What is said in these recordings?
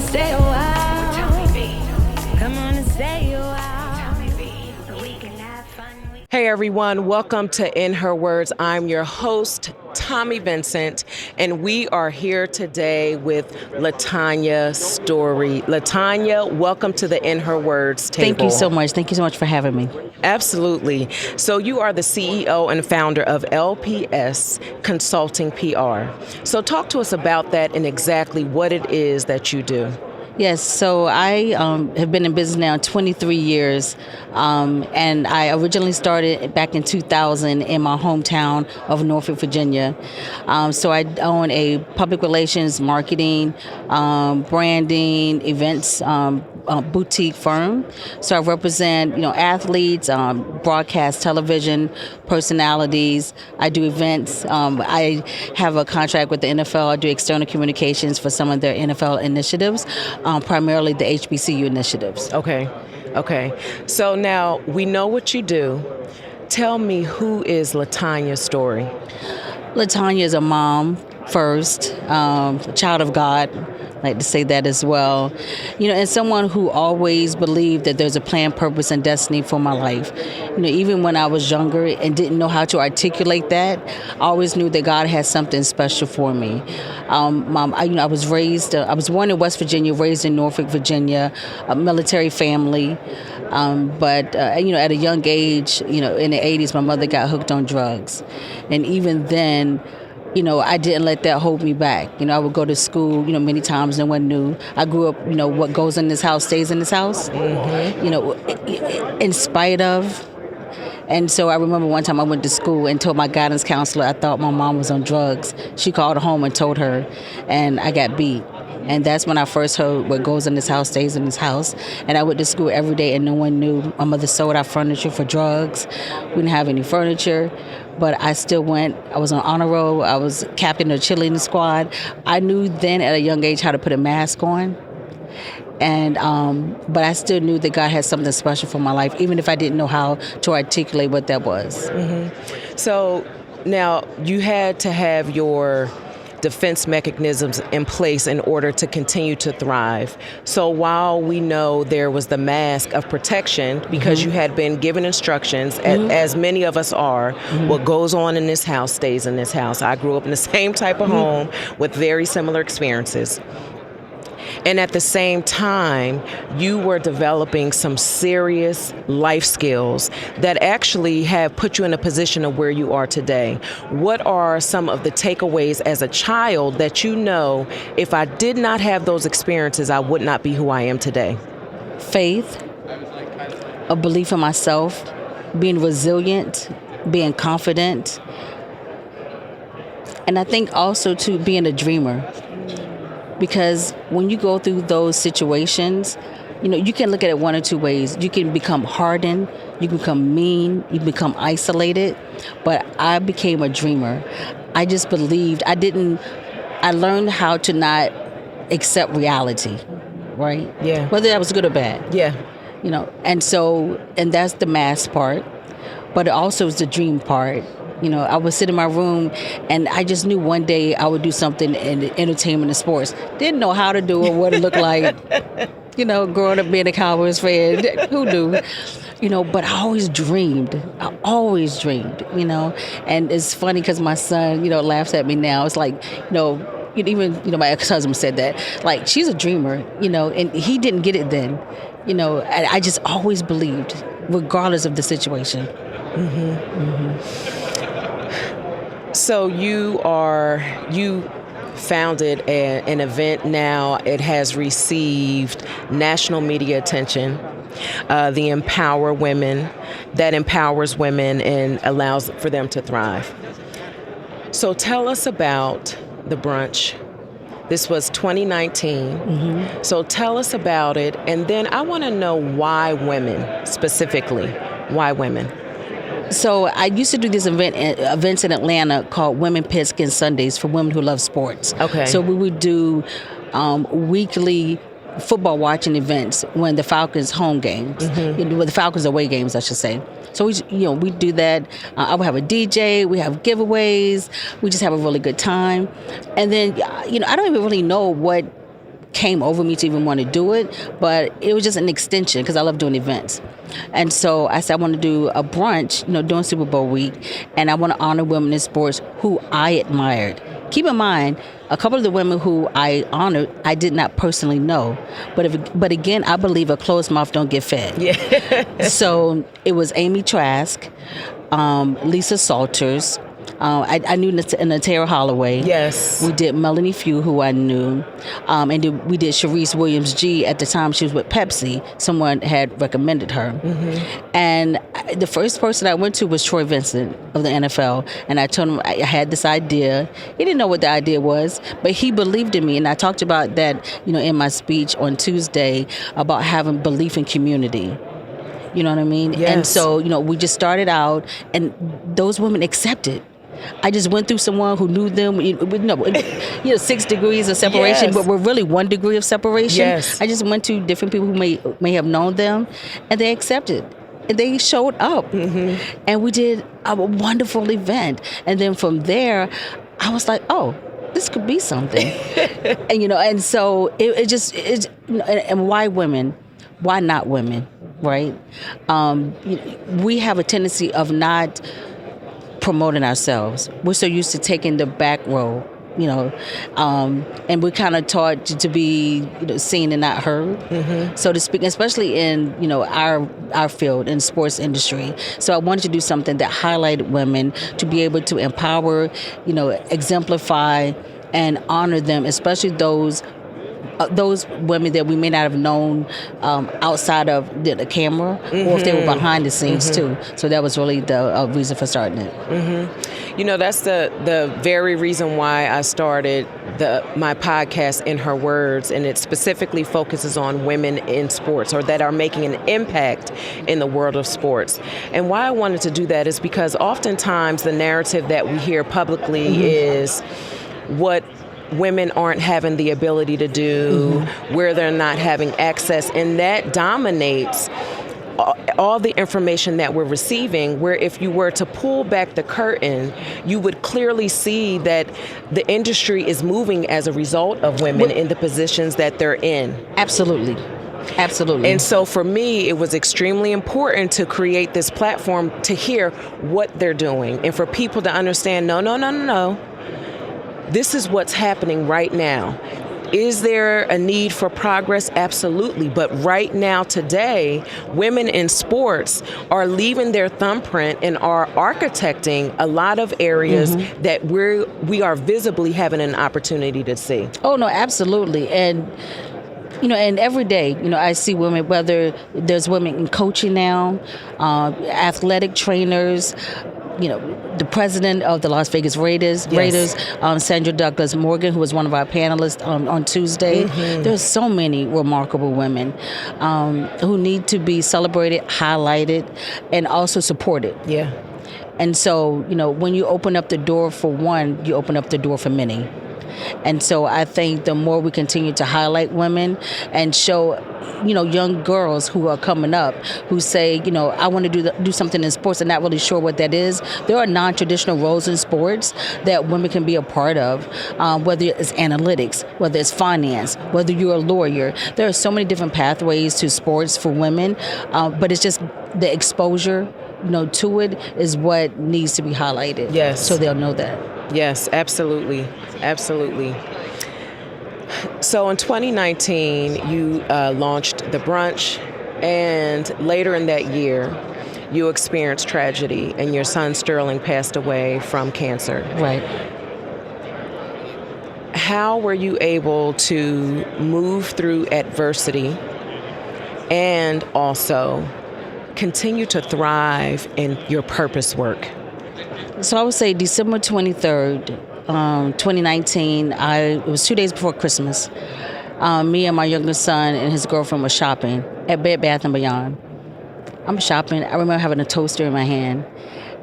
stay a while. Come on and stay a while. We can have fun. Hey everyone, welcome to In Her Words. I'm your host, Tommi Vincent, and we are here today with LaTonya Story. LaTonya, welcome to the In Her Words table. Thank you so much. Thank you so much for having me. Absolutely. So you are the CEO and founder of LPS Consulting PR. So talk to us about that and exactly what it is that you do. Yes, so I have been in business now 23 years, and I originally started back in 2000 in my hometown of Norfolk, Virginia. So I own a public relations, marketing, branding, events boutique firm. So I represent, athletes, broadcast television personalities. I do events. I have a contract with the NFL. I do external communications for some of their NFL initiatives. Primarily the HBCU initiatives. Okay. So now we know what you do. Tell me, who is LaTonya Story? LaTonya is a mom first, a child of God. I like to say that as well. And someone who always believed that there's a plan, purpose, and destiny for my life. Even when I was younger and didn't know how to articulate that, I always knew that God had something special for me. I was born in West Virginia, raised in Norfolk, Virginia, a military family. But at a young age, in the 80s, my mother got hooked on drugs. And even then, I didn't let that hold me back. I would go to school, many times no one knew. I grew up, what goes in this house stays in this house, in spite of. And so I remember one time I went to school and told my guidance counselor I thought my mom was on drugs. She called home and told her, and I got beat. And that's when I first heard what goes in this house stays in this house. And I went to school every day and no one knew. My mother sold our furniture for drugs. We didn't have any furniture. But I still went. I was on honor roll. I was captain of the cheerleading squad. I knew then at a young age how to put a mask on. And but I still knew that God had something special for my life, even if I didn't know how to articulate what that was. Mm-hmm. So now you had to have your defense mechanisms in place in order to continue to thrive. So while we know there was the mask of protection because you had been given instructions, as many of us are, what goes on in this house stays in this house. I grew up in the same type of home with very similar experiences. And at the same time, you were developing some serious life skills that actually have put you in a position of where you are today. What are some of the takeaways as a child that if I did not have those experiences, I would not be who I am today? Faith, a belief in myself, being resilient, being confident, and I think also to being a dreamer. Because when you go through those situations, you can look at it one or two ways. You can become hardened, you can become mean, you can become isolated. But I became a dreamer. I just believed. I learned how to not accept reality, right? Yeah. Whether that was good or bad. Yeah. And that's the mask part. But it also is the dream part. I would sit in my room and I just knew one day I would do something in entertainment and sports. Didn't know how to do it, what it looked like. Growing up being a Cowboys fan, who knew? But I always dreamed. And it's funny because my son, laughs at me now. It's like, even, my ex-husband said that. Like, she's a dreamer, and he didn't get it then. I just always believed, regardless of the situation. So you founded an event now. It has received national media attention. The Empower Women, that empowers women and allows for them to thrive. So tell us about the brunch. This was 2019. So tell us about it. And then I want to know why women, specifically. Why women? So I used to do these events in Atlanta called Women Pigskin Sundays for women who love sports. Okay. So we would do weekly football watching events when the Falcons home games, when the Falcons away games, I should say. So we do that. I would have a DJ. We have giveaways. We just have a really good time. And then I don't even really know what came over me to even want to do it, but it was just an extension because I love doing events. And so I said, I want to do a brunch, during Super Bowl week, and I want to honor women in sports who I admired. Keep in mind, a couple of the women who I honored, I did not personally know. But again, I believe a closed mouth don't get fed. Yeah. So it was Amy Trask, Lisa Salters, I knew Natera Holloway. Yes. We did Melanie Few, who I knew. And we did Sharice Williams G. At the time, she was with Pepsi. Someone had recommended her. Mm-hmm. And the first person I went to was Troy Vincent of the NFL. And I told him I had this idea. He didn't know what the idea was, but he believed in me. And I talked about that, in my speech on Tuesday about having belief in community. You know what I mean? Yes. And so, we just started out, and those women accepted. I just went through someone who knew them, 6 degrees of separation, Yes. but we're really 1 degree of separation. Yes. I just went to different people who may have known them, and they accepted. And they showed up. Mm-hmm. And we did a wonderful event. And then from there, I was like, oh, this could be something. And so and why women? Why not women, right? We have a tendency of not promoting ourselves. We're so used to taking the back row, and we're kind of taught to be seen and not heard, mm-hmm. so to speak, especially in our field in sports industry. So I wanted to do something that highlighted women to be able to empower, exemplify and honor them, especially those women that we may not have known outside of the camera, mm-hmm. or if they were behind the scenes, mm-hmm. too. So that was really the reason for starting it. Mm-hmm. That's the very reason why I started my podcast, In Her Words, and it specifically focuses on women in sports, or that are making an impact in the world of sports. And why I wanted to do that is because oftentimes the narrative that we hear publicly, mm-hmm. is what women aren't having the ability to do, mm-hmm. where they're not having access, and that dominates all the information that we're receiving, where if you were to pull back the curtain, you would clearly see that the industry is moving as a result of women in the positions that they're in. Absolutely. And so for me, it was extremely important to create this platform to hear what they're doing, and for people to understand, no. This is what's happening right now. Is there a need for progress? Absolutely. But right now, today, women in sports are leaving their thumbprint and are architecting a lot of areas, mm-hmm. that we are visibly having an opportunity to see. Oh, no, absolutely. And and every day, I see women, whether there's women in coaching now, athletic trainers, the president of the Las Vegas Raiders, Sandra Douglas Morgan, who was one of our panelists on Tuesday. Mm-hmm. There's so many remarkable women who need to be celebrated, highlighted, and also supported. Yeah. And so, when you open up the door for one, you open up the door for many. And so I think the more we continue to highlight women and show, young girls who are coming up who say, I want to do something in sports and not really sure what that is. There are non-traditional roles in sports that women can be a part of, whether it's analytics, whether it's finance, whether you're a lawyer. There are so many different pathways to sports for women, but it's just the exposure to it is what needs to be highlighted. Yes. So they'll know that. Yes, absolutely. So in 2019, you launched the brunch, and later in that year, you experienced tragedy, and your son Sterling passed away from cancer. Right. How were you able to move through adversity and also continue to thrive in your purpose work? So I would say December 23rd, 2019, it was 2 days before Christmas. Me and my youngest son and his girlfriend were shopping at Bed Bath & Beyond. I'm shopping. I remember having a toaster in my hand.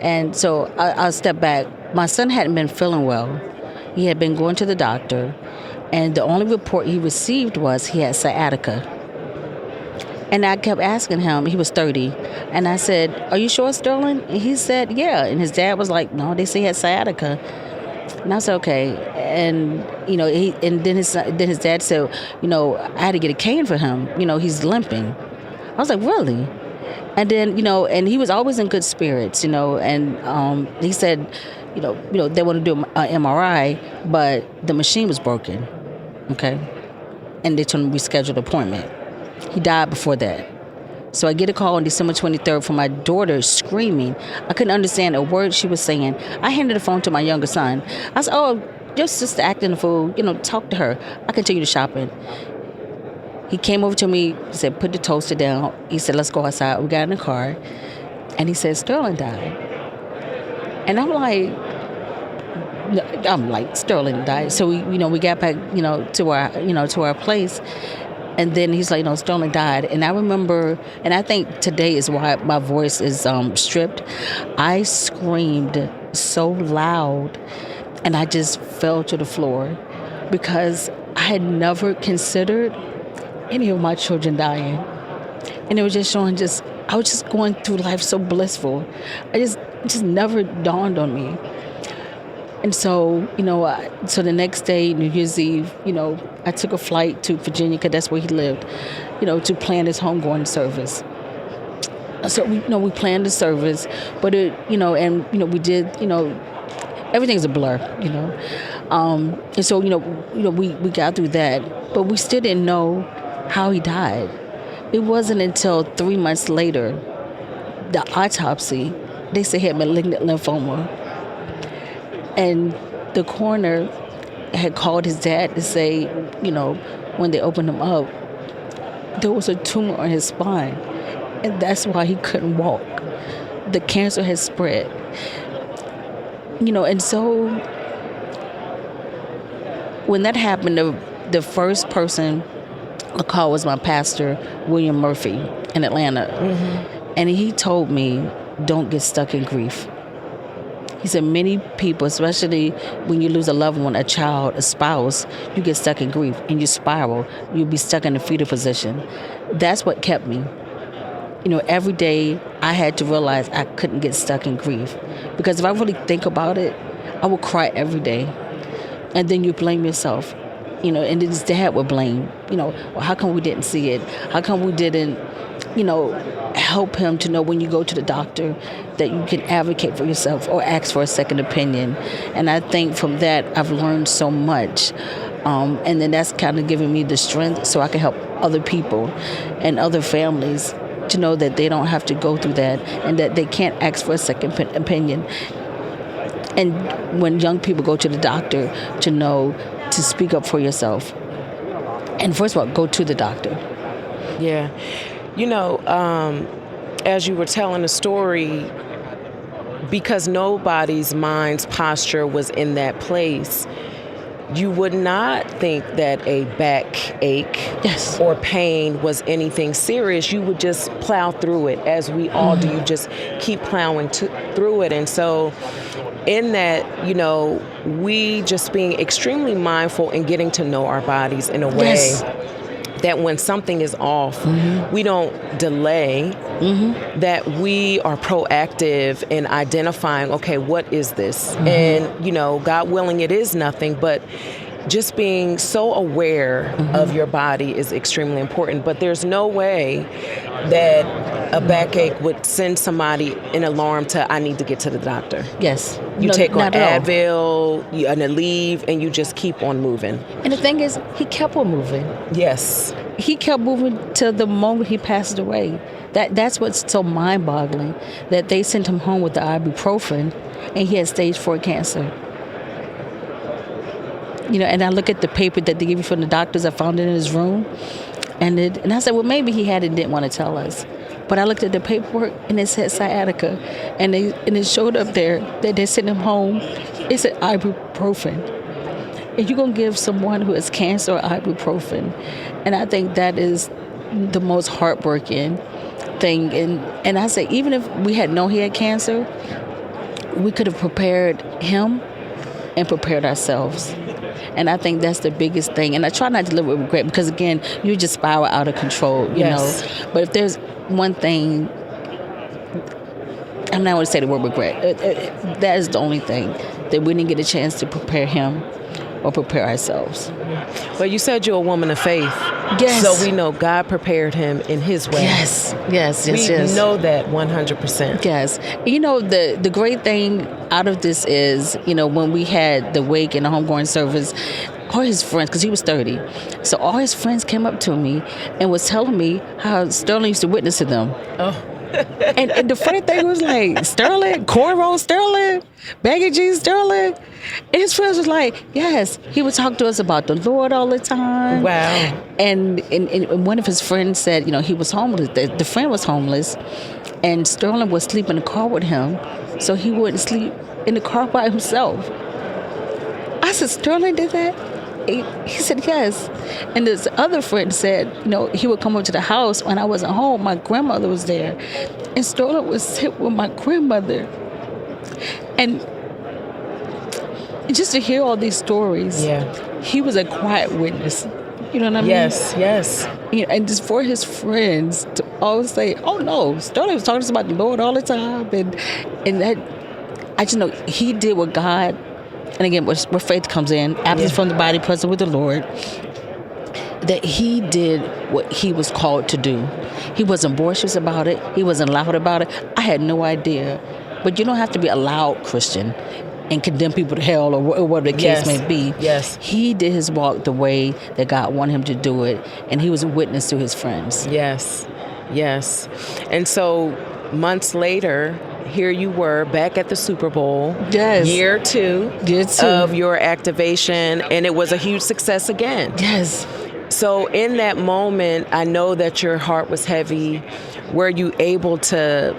And so I'll step back. My son hadn't been feeling well. He had been going to the doctor, and the only report he received was he had sciatica. And I kept asking him, he was 30, and I said, "Are you sure, Sterling?" And he said, "Yeah." And his dad was like, "No, they say he had sciatica." And I said, okay. And, then his dad said, I had to get a cane for him. He's limping. I was like, really? And then, and he was always in good spirits, and he said, they want to do an MRI, but the machine was broken. Okay. And they told him we scheduled an appointment. He died before that. So I get a call on December 23rd from my daughter screaming. I couldn't understand a word she was saying. I handed the phone to my younger son. I said, oh, your sister acting a fool. Talk to her. I continue to shopping. He came over to me, he said, put the toaster down. He said, let's go outside. We got in the car. And he said, Sterling died. And I'm like, Sterling died. So we got back, to our place. And then he's like, no, Sterling died. And I remember, and I think today is why my voice is stripped. I screamed so loud and I just fell to the floor because I had never considered any of my children dying. And it was just showing I was just going through life so blissful. It just never dawned on me. And so, so the next day, New Year's Eve, I took a flight to Virginia because that's where he lived, to plan his homegoing service. So we planned the service, but we did, everything's a blur, and so we got through that, but we still didn't know how he died. It wasn't until 3 months later, the autopsy, they said he had malignant lymphoma. And the coroner had called his dad to say, when they opened him up, there was a tumor on his spine. And that's why he couldn't walk. The cancer had spread. And so when that happened, the first person I called was my pastor, William Murphy, in Atlanta. Mm-hmm. And he told me, don't get stuck in grief. He said many people, especially when you lose a loved one, a child, a spouse, you get stuck in grief and you spiral. You'll be stuck in the fetal position. That's what kept me. Every day I had to realize I couldn't get stuck in grief. Because if I really think about it, I would cry every day. And then you blame yourself. And his dad would blame. Well, how come we didn't see it? How come we didn't, help him to know when you go to the doctor that you can advocate for yourself or ask for a second opinion. And I think from that I've learned so much. And then that's kind of given me the strength so I can help other people and other families to know that they don't have to go through that and that they can't ask for a second opinion. And when young people go to the doctor, to know to speak up for yourself. And first of all, go to the doctor. Yeah. As you were telling the story, because nobody's mind's posture was in that place, you would not think that a backache yes. or pain was anything serious. You would just plow through it, as we all do. You just keep plowing through it. And so in that, we just being extremely mindful and getting to know our bodies in a way yes. that when something is off, we don't delay, that we are proactive in identifying, okay, what is this? And, God willing, it is nothing, but just being so aware of your body is extremely important. But there's no way that a backache would send somebody an alarm to, I need to get to the doctor. Yes. You take on Advil, and a Aleve, and you just keep on moving. And the thing is, he kept on moving. Yes. He kept moving till the moment he passed away. That's what's so mind-boggling, that they sent him home with the ibuprofen, and he had stage 4 cancer. And I look at the paper that they gave me from the doctors. I found it in his room. And I said, well, maybe he had it and didn't want to tell us. But I looked at the paperwork, and it said sciatica. And it showed up there that they sent him home. It said ibuprofen. And you're going to give someone who has cancer ibuprofen. And I think that is the most heartbreaking thing. And I say, even if we had known he had cancer, we could have prepared him and prepared ourselves. And I think that's the biggest thing. And I try not to live with regret because, again, you just spiral out of control, you know. But if there's one thing, I'm not going to say the word regret. That is the only thing that we didn't get a chance to prepare him or prepare ourselves. Well, you said you're a woman of faith. Yes. So we know God prepared him in his way. Yes. We know that 100%. Yes. You know, the great thing out of this is, you know, when we had the wake and the homegoing service, all his friends, because he was 30, so all his friends came up to me and was telling me how Sterling used to witness to them. Oh. And the funny thing was like, Sterling, cornrow Sterling, baggy jeans Sterling. And his friends was like, yes, he would talk to us about the Lord all the time. Wow. And one of his friends said, you know, he was homeless. The friend was homeless, and Sterling would sleep in the car with him, so he wouldn't sleep in the car by himself. I said, Sterling did that? He said, yes. And this other friend said, you know, he would come up to the house when I wasn't home. My grandmother was there. And Sterling would sit with my grandmother. And just to hear all these stories, he was a quiet witness. You know what I mean? Yes. You know, and just for his friends to always say, oh no, Sterling was talking to us about the Lord all the time. And that, I just know he did what God, and again, where faith comes in, absence from the body, present with the Lord, that he did what he was called to do. He wasn't boisterous about it. He wasn't loud about it. I had no idea. But you don't have to be a loud Christian and condemn people to hell or whatever the case may be. Yes. He did his walk the way that God wanted him to do it, and he was a witness to his friends. Yes. And so months later, here you were back at the Super Bowl. Yes. Year two of your activation, and it was a huge success again. Yes. So in that moment, I know that your heart was heavy. Were you able to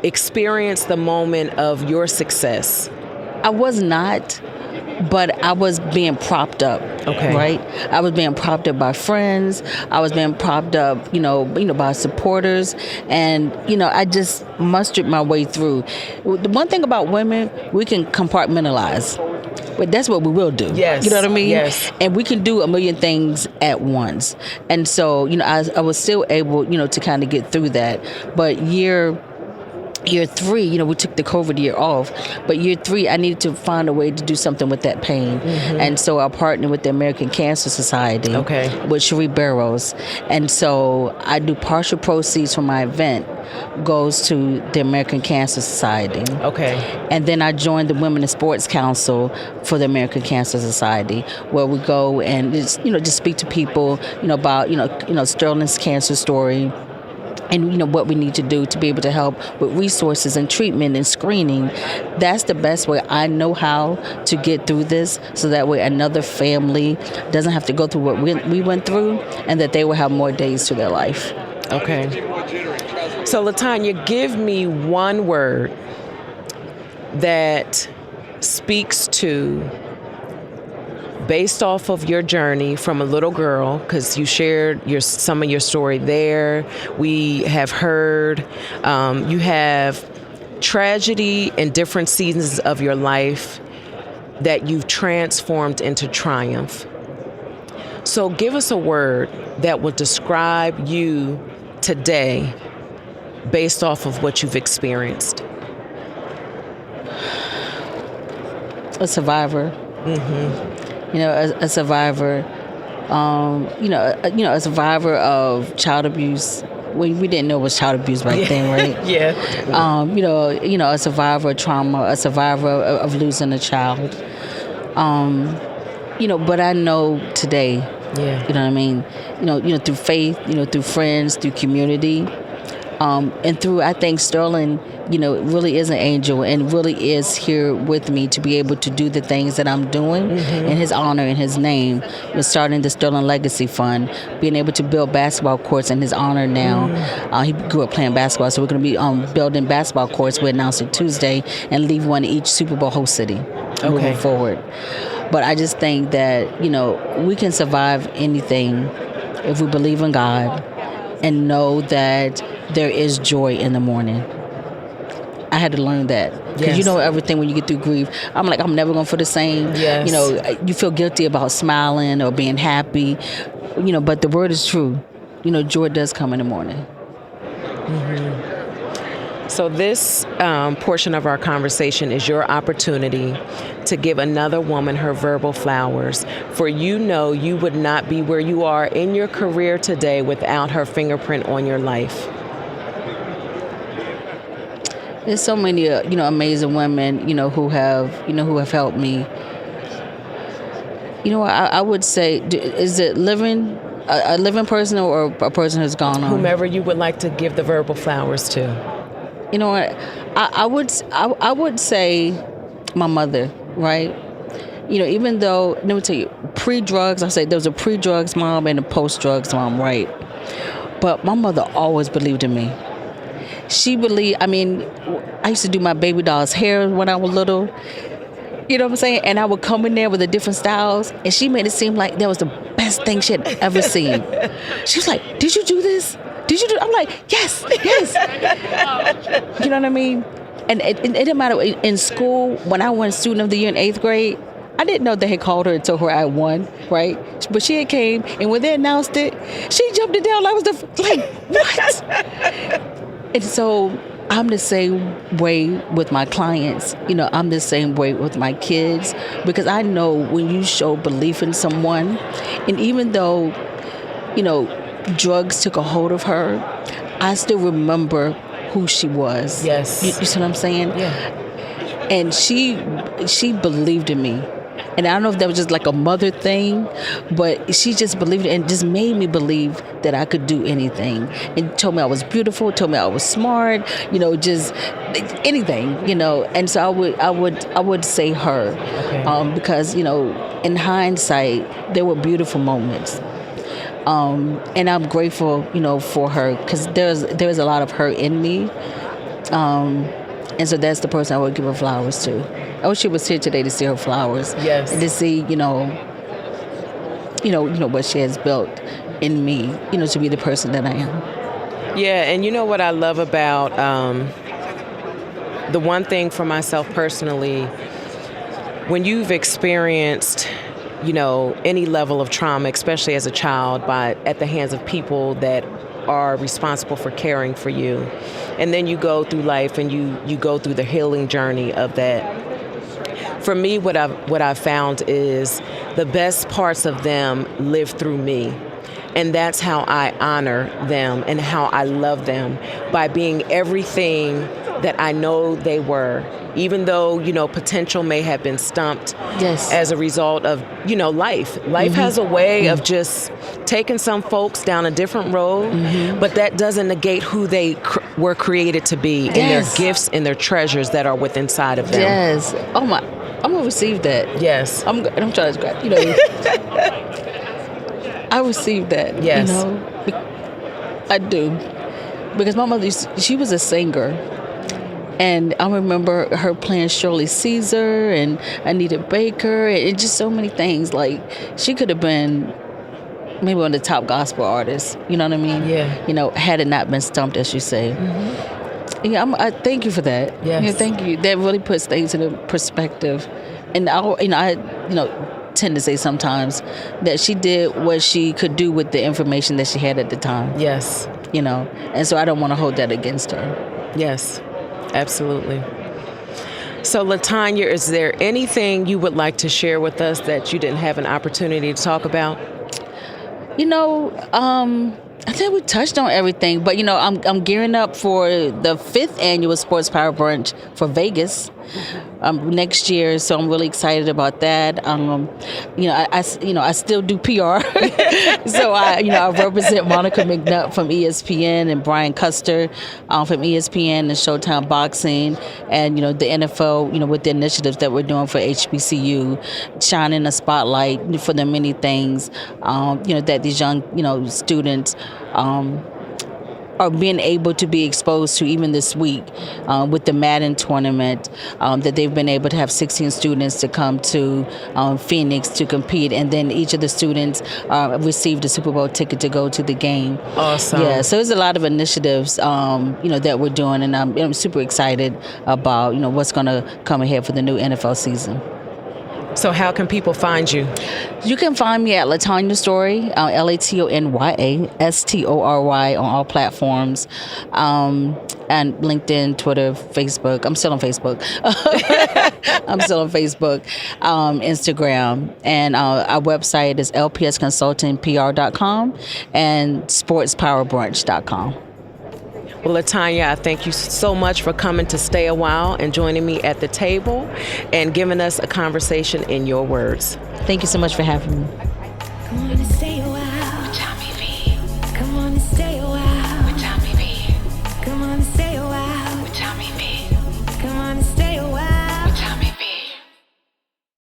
experience the moment of your success? I was not, but I was being propped up. Okay. Right? I was being propped up by friends. I was being propped up, you know, by supporters. And, you know, I just mustered my way through. The one thing about women, we can compartmentalize. But that's what we will do. Yes. You know what I mean? Yes. And we can do a million things at once. And so, you know, I was still able, you know, to kind of get through that. But year 3, you know, we took the COVID year off, but year 3, I needed to find a way to do something with that pain. Mm-hmm. And so I partnered with the American Cancer Society, with Cherie Barrows. And so I do partial proceeds from my event goes to the American Cancer Society. Okay. And then I joined the Women in Sports Council for the American Cancer Society, where we go and just, you know, just speak to people, you know, about, you know, Sterling's cancer story, and, you know, what we need to do to be able to help with resources and treatment and screening. That's the best way I know how to get through this, so that way another family doesn't have to go through what we went through, and that they will have more days to their life. Okay. So, LaTonya, give me one word that speaks to, based off of your journey from a little girl, because you shared some of your story there. We have heard you have tragedy in different seasons of your life that you've transformed into triumph. So give us a word that will describe you today based off of what you've experienced. A survivor. Mm-hmm. You know, a survivor, a survivor of child abuse. We didn't know it was child abuse back then, right? Yeah. A survivor of trauma, a survivor of losing a child. But I know today, you know what I mean? Through faith, through friends, through community, and through, I think Sterling, really is an angel and really is here with me to be able to do the things that I'm doing in his honor, in his name. We're starting the Sterling Legacy Fund, being able to build basketball courts in his honor now. He grew up playing basketball, so we're going to be building basketball courts. We announced it Tuesday, and leave one in each Super Bowl host city moving forward. But I just think that, we can survive anything if we believe in God and know that there is joy in the morning. I had to learn that. Because everything when you get through grief, I'm like, I'm never going to feel the same. Yes. You feel guilty about smiling or being happy, but the word is true. Joy does come in the morning. So this portion of our conversation is your opportunity to give another woman her verbal flowers, for you know you would not be where you are in your career today without her fingerprint on your life? There's so many, amazing women, who have helped me. I would say, is it a living person or a person who's gone on? Whomever you would like to give the verbal flowers to. You know what? I would say my mother, right? Even though, let me tell you, pre-drugs, I say there was a pre-drugs mom and a post-drugs mom, right? But my mother always believed in me. She believed, I used to do my baby doll's hair when I was little. You know what I'm saying? And I would come in there with the different styles, and she made it seem like that was the best thing she had ever seen. She was like, "Did you do this? Did you do?" I'm like, "Yes." You know what I mean? And it didn't matter. In school, when I won Student of the Year in 8th grade, I didn't know they had called her until I won, right? But she had came, and when they announced it, she jumped it down like what? And so I'm the same way with my clients. I'm the same way with my kids, because I know when you show belief in someone, and even though, drugs took a hold of her, I still remember who she was. Yes. You see what I'm saying? Yeah. And she believed in me. And I don't know if that was just like a mother thing, but she just believed it and just made me believe that I could do anything. And told me I was beautiful, told me I was smart, just anything, And so I would say her, Okay. because in hindsight there were beautiful moments. And I'm grateful, for her, because there's a lot of her in me. And so that's the person I would give her flowers to. I wish she was here today to see her flowers. Yes. And to see, what she has built in me, to be the person that I am. Yeah, and you know what I love about the one thing for myself personally, when you've experienced, any level of trauma, especially as a child, at the hands of people that are responsible for caring for you, and then you go through life and you go through the healing journey of that. For me, what I've found is the best parts of them live through me. And that's how I honor them and how I love them, by being everything that I know they were, even though, potential may have been stumped. Yes. As a result of, life. Life has a way of just taking some folks down a different road, but that doesn't negate who they were created to be, and their gifts and their treasures that are within inside of them. Yes. Oh my, I'm gonna receive that. Yes. I'm trying to grab, I received that. Yes. I do, because my mother, she was a singer. And I remember her playing Shirley Caesar and Anita Baker and just so many things. Like, she could have been maybe one of the top gospel artists. You know what I mean? Yeah. Had it not been stumped, as you say. Yeah, I thank you for that. Yes. Thank you. That really puts things into perspective. And I tend to say sometimes that she did what she could do with the information that she had at the time. Yes. And so I don't want to hold that against her. Yes. Absolutely. So, LaTonya, is there anything you would like to share with us that you didn't have an opportunity to talk about? I think we touched on everything, but I'm gearing up for the 5th annual Sports Power Brunch for Vegas next year, so I'm really excited about that. I still do PR, so I represent Monica McNutt from ESPN and Brian Custer from ESPN and Showtime Boxing, and the NFL, with the initiatives that we're doing for HBCU, shining a spotlight for the many things that these young students are being able to be exposed to, even this week with the Madden tournament, that they've been able to have 16 students to come to Phoenix to compete, and then each of the students received a Super Bowl ticket to go to the game. Awesome. Yeah, so there's a lot of initiatives that we're doing, and I'm super excited about what's going to come ahead for the new NFL season. So how can people find you? You can find me at LaTonya Story, LaTonya Story on all platforms, and LinkedIn, Twitter, Facebook. I'm still on Facebook. Instagram, and our website is LPS Consulting PR.com and sportspowerbrunch.com. Well, LaTonya, I thank you so much for coming to stay a while and joining me at the table and giving us a conversation in your words. Thank you so much for having me.